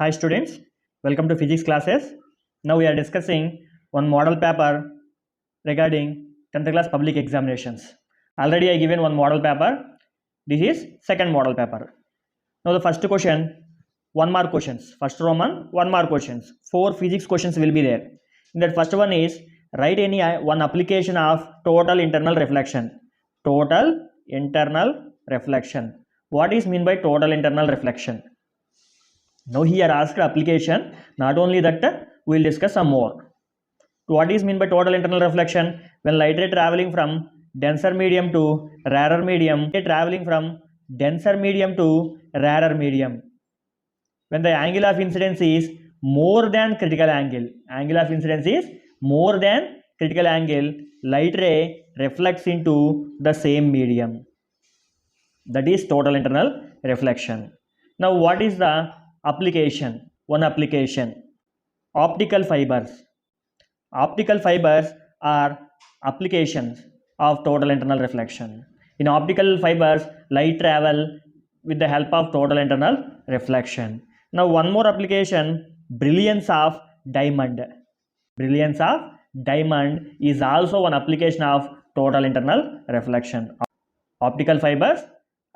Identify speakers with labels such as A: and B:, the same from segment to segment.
A: Hi students, welcome to physics classes. Now we are discussing one model paper regarding 10th class public examinations. Already I given one model paper. This is second model paper. Now the first question, 1 mark questions. First Roman, 1 mark questions. 4 physics questions will be there. In that first one is write any one application of total internal reflection. Total internal reflection. What is mean by total internal reflection? Now here asked application. Not only that, we will discuss some more. What is mean by total internal reflection? When light ray traveling from denser medium to rarer medium, traveling from denser medium to rarer medium. When the angle of incidence is more than critical angle of incidence is more than critical angle, light ray reflects into the same medium. That is total internal reflection. Now what is the application? One application, optical fibers. Optical fibers are applications of total internal reflection. In optical fibers, light travel with the help of total internal reflection. Now one more application, brilliance of diamond. Brilliance of diamond is also one application of total internal reflection. Optical fibers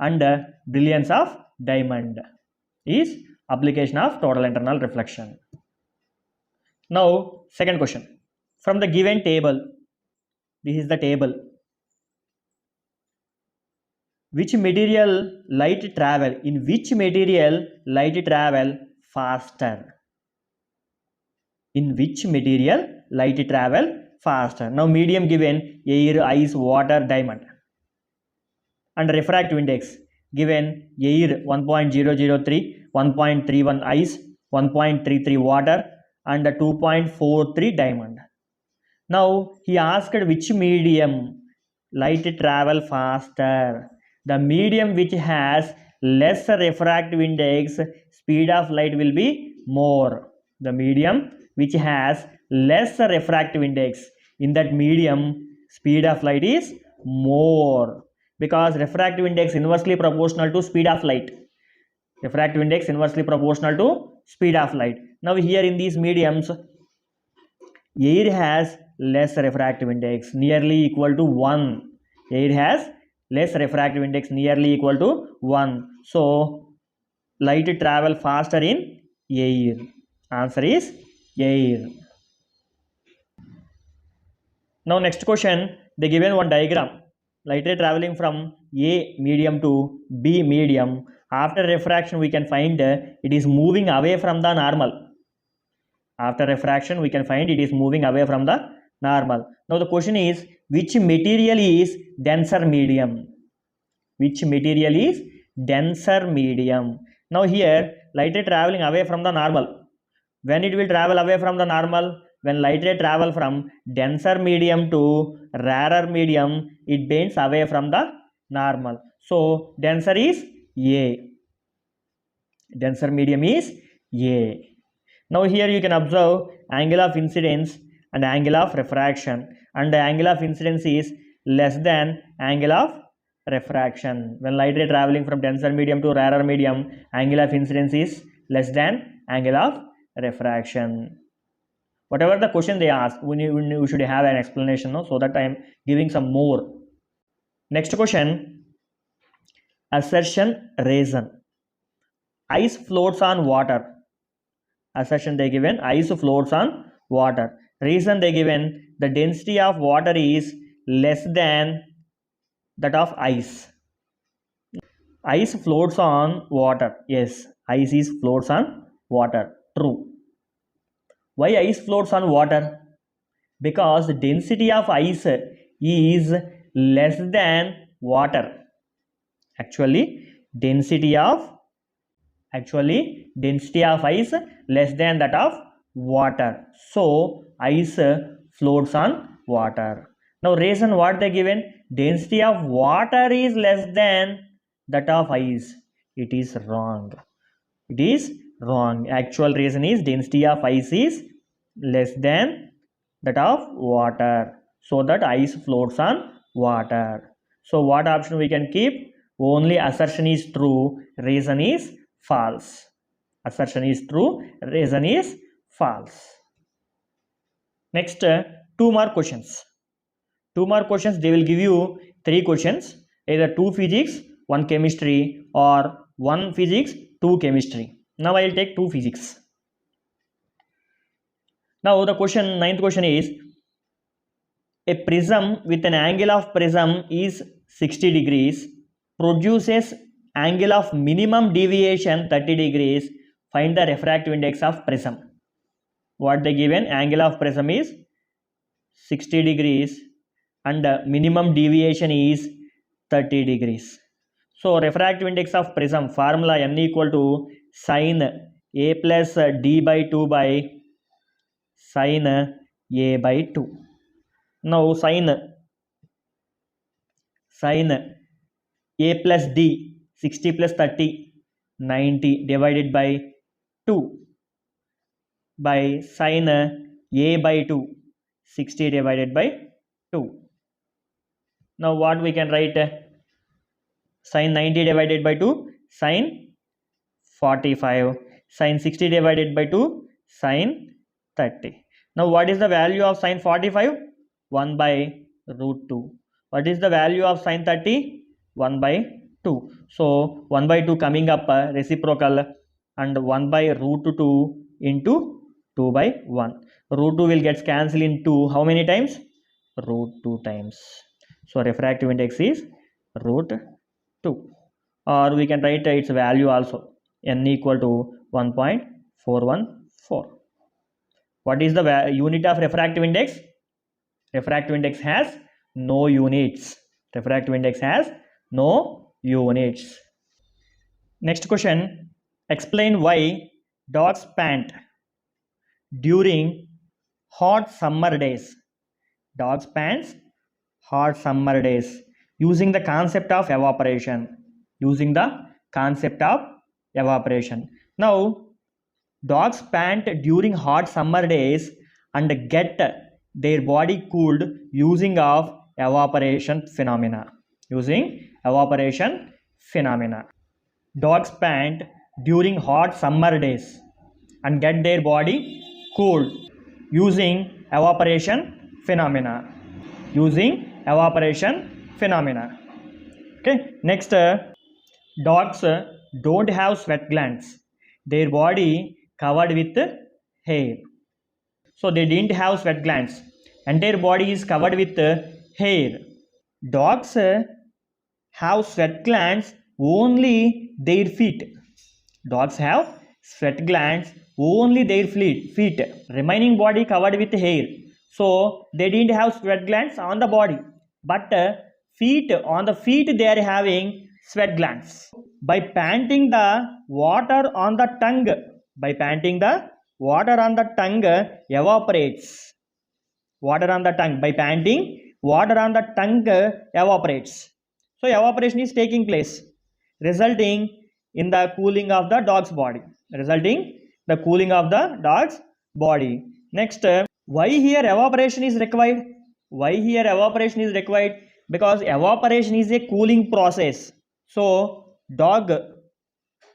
A: and brilliance of diamond is application of total internal reflection. Now second question, from the given table, this is the table, which material light travel, in which material light travel faster, in which material light travel faster. Now medium given, air, ice, water, diamond, and refractive index given, air 1.003, 1.31 ice, 1.33 water, and 2.43 diamond. Now he asked which medium light travel faster. The medium which has less refractive index, speed of light will be more. The medium which has less refractive index, in that medium speed of light is more, because refractive index inversely proportional to speed of light. Refractive index inversely proportional to speed of light. Now here in these mediums, air has less refractive index, nearly equal to 1. Air has less refractive index, nearly equal to 1. So light travel faster in air. Answer is air. Now next question, they given one diagram. Light ray traveling from A medium to B medium. After refraction we can find it is moving away from the normal. After refraction we can find it is moving away from the normal. Now the question is, which material is denser medium? Which material is denser medium? Now here light ray traveling away from the normal. When it will travel away from the normal? When light ray travel from denser medium to rarer medium, it bends away from the normal. So denser is A. Denser medium is A. Now here you can observe angle of incidence and angle of refraction, and the angle of incidence is less than angle of refraction. When light ray traveling from denser medium to rarer medium, angle of incidence is less than angle of refraction. Whatever the question they ask, we should have an explanation, no? So that I am giving some more. Next question, assertion reason. Ice floats on water. Assertion they given, ice floats on water. Reason they given, the density of water is less than that of ice. Ice floats on water. Yes, ice is floats on water. True. Why ice floats on water? Because the density of ice is less than water. Actually density of ice less than that of water. So ice floats on water. Now reason what they given, density of water is less than that of ice. It is wrong. It is wrong. Actual reason is density of ice is less than that of water, so that ice floats on water. So what option we can keep? Only assertion is true, reason is false. Assertion is true, reason is false. Next, two more questions. Two more questions, they will give you three questions, either two physics, one chemistry, or one physics, two chemistry. Now I will take two physics. Now the question, ninth question is, a prism with an angle of prism is 60 degrees produces angle of minimum deviation 30 degrees. Find the refractive index of prism. What they given, angle of prism is 60 degrees and minimum deviation is 30 degrees. So refractive index of prism formula n equal to sin a plus d by 2 by sin a by 2. Now sin a plus d, 60 plus 30, 90 divided by 2 by sin a by 2, 60 divided by 2. Now what we can write? Sin 90 divided by 2, sin 45, sin 60 divided by 2, sin 30. Now what is the value of sin 45? 1 by root 2. What is the value of sin 30? 1 by 2. So 1 by 2 coming up reciprocal, and 1 by root 2 into 2 by 1. Root 2 will get cancelled into how many times? Root 2 times. So refractive index is root 2. Or we can write its value also, n equal to 1.414. What is the unit of refractive index? Refractive index has no units. Refractive index has no units. Next question, explain why dogs pant during hot summer days. Dogs pants hot summer days using the concept of evaporation. Using the concept of evaporation. Now, dogs pant during hot summer days and get their body cooled using of evaporation phenomena. Using evaporation phenomena. Dogs pant during hot summer days and get their body cooled using evaporation phenomena. Using evaporation phenomena. Okay. Next, dogs don't have sweat glands. Their body covered with hair. So they didn't have sweat glands. Entire body is covered with hair. Dogs have sweat glands only their feet. Dogs have sweat glands only their feet. Remaining body covered with hair. So they didn't have sweat glands on the body. But on the feet they are having sweat glands. By panting the water on the tongue, evaporates. Water on the tongue. By panting, water on the tongue evaporates. So evaporation is taking place, resulting in the cooling of the dog's body. Next, why here evaporation is required? Because evaporation is a cooling process. So dog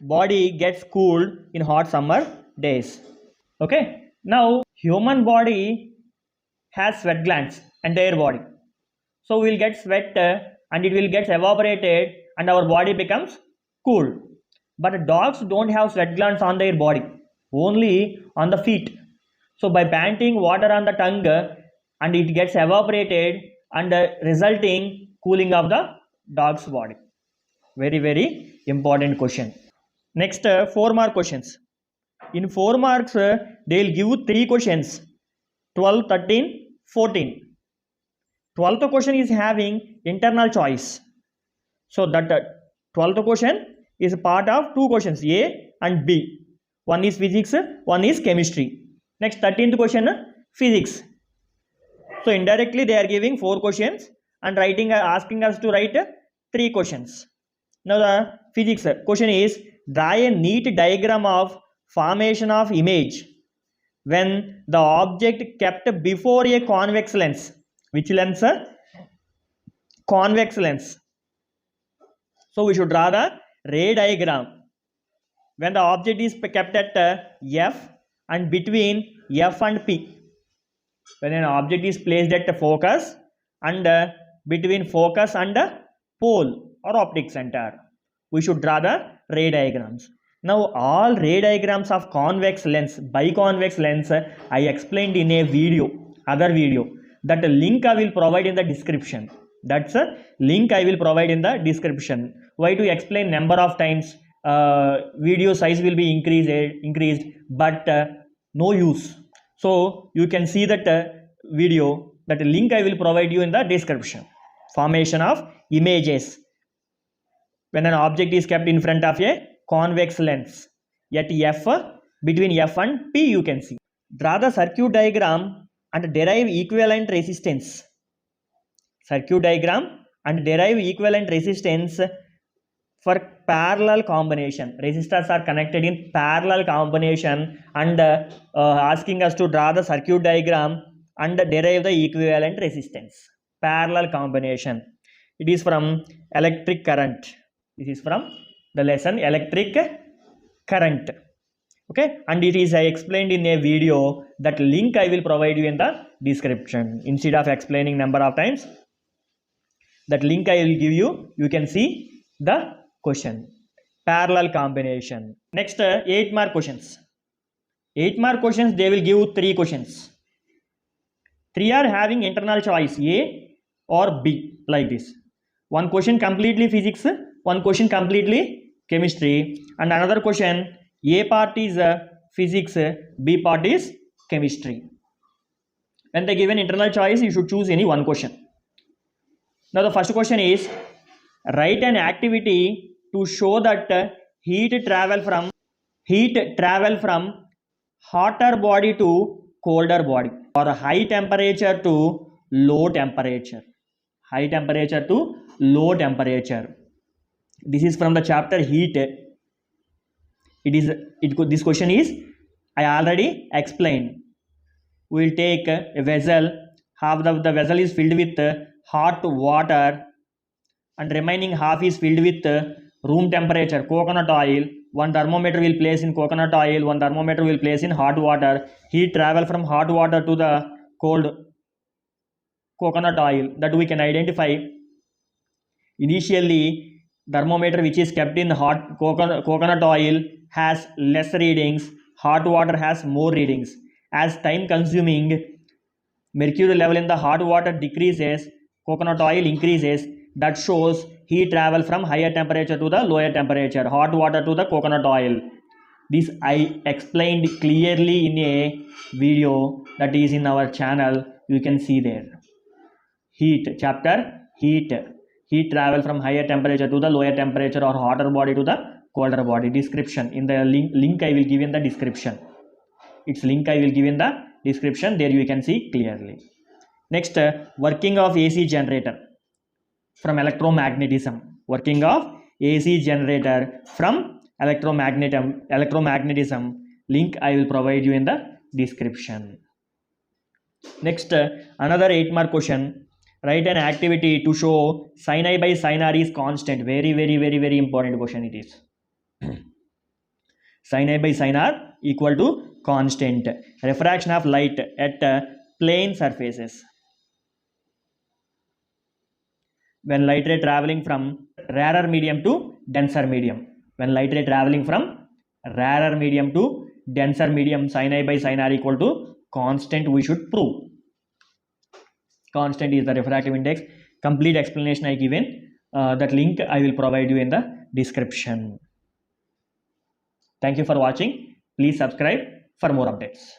A: body gets cooled in hot summer days. Okay. Now human body has sweat glands, entire body. So we will get sweat and it will get evaporated and our body becomes cool. But dogs don't have sweat glands on their body, only on the feet. So by panting water on the tongue and it gets evaporated and resulting cooling of the dog's body. Very, very important question. Next, 4 more questions. In 4 marks, they will give you 3 questions, 12, 13, 14. 12th question is having internal choice. So that 12th question is part of 2 questions, A and B. One is physics, one is chemistry. Next, 13th question, physics. So indirectly they are giving 4 questions and asking us to write 3 questions. Now the physics question is, draw a neat diagram of formation of image when the object kept before a convex lens. Which lens? Convex lens. So we should draw the ray diagram. when the object is kept at F and between F and P. When an object is placed at the focus and between focus and pole or optic center, we should draw the ray diagrams. Now all ray diagrams of convex lens, biconvex lens, I explained in a video, other video. That link I will provide in the description. That's a link I will provide in the description. Why to explain number of times, video size will be increased, but no use. So you can see that video, that link I will provide you in the description. Formation of images when an object is kept in front of a convex lens at F, between F and P, you can see. Draw the circuit diagram and derive equivalent resistance. Circuit diagram and derive equivalent resistance for parallel combination. Resistors are connected in parallel combination and asking us to draw the circuit diagram and derive the equivalent resistance. Parallel combination. It is from electric current. This is from the lesson electric current. Okay, and it is explained in a video. That link I will provide you in the description. Instead of explaining number of times, that link I will give you. You can see the question. Parallel combination. Next 8 mark questions. 8 mark questions, they will give 3 questions. 3 are having internal choice A or B, like this. One question completely physics, one question completely chemistry, and another question A part is physics, B part is chemistry. When they give an internal choice, you should choose any one question. Now the first question is, write an activity to show that heat travel from hotter body to colder body, or high temperature to low temperature. High temperature to low temperature. This is from the chapter heat. This question is, I already explained. We will take a vessel. Half of the vessel is filled with hot water and remaining half is filled with room temperature coconut oil. One thermometer will place in coconut oil, one thermometer will place in hot water. Heat travel from hot water to the cold coconut oil, that we can identify. Initially, thermometer which is kept in hot coconut oil has less readings, hot water has more readings. As time consuming, mercury level in the hot water decreases, coconut oil increases. That shows heat travel from higher temperature to the lower temperature, hot water to the coconut oil. This I explained clearly in a video that is in our channel. You can see there. Heat chapter, heat travel from higher temperature to the lower temperature, or hotter body to the colder body. Description in the link I will give in the description. Its link I will give in the description. There you can see clearly. Next, working of AC generator from electromagnetism. Working of AC generator from electromagnetism. Link I will provide you in the description. Next, another 8 mark question. Write an activity to show sin I by sin R is constant. Very important question it is. Sin I by sin R equal to constant. Refraction of light at plane surfaces. When light ray traveling from rarer medium to denser medium. When light ray traveling from rarer medium to denser medium, sin I by sin R equal to constant, we should prove. Constant is the refractive index. Complete explanation I given. That link I will provide you in the description. Thank you for watching. Please subscribe for more updates.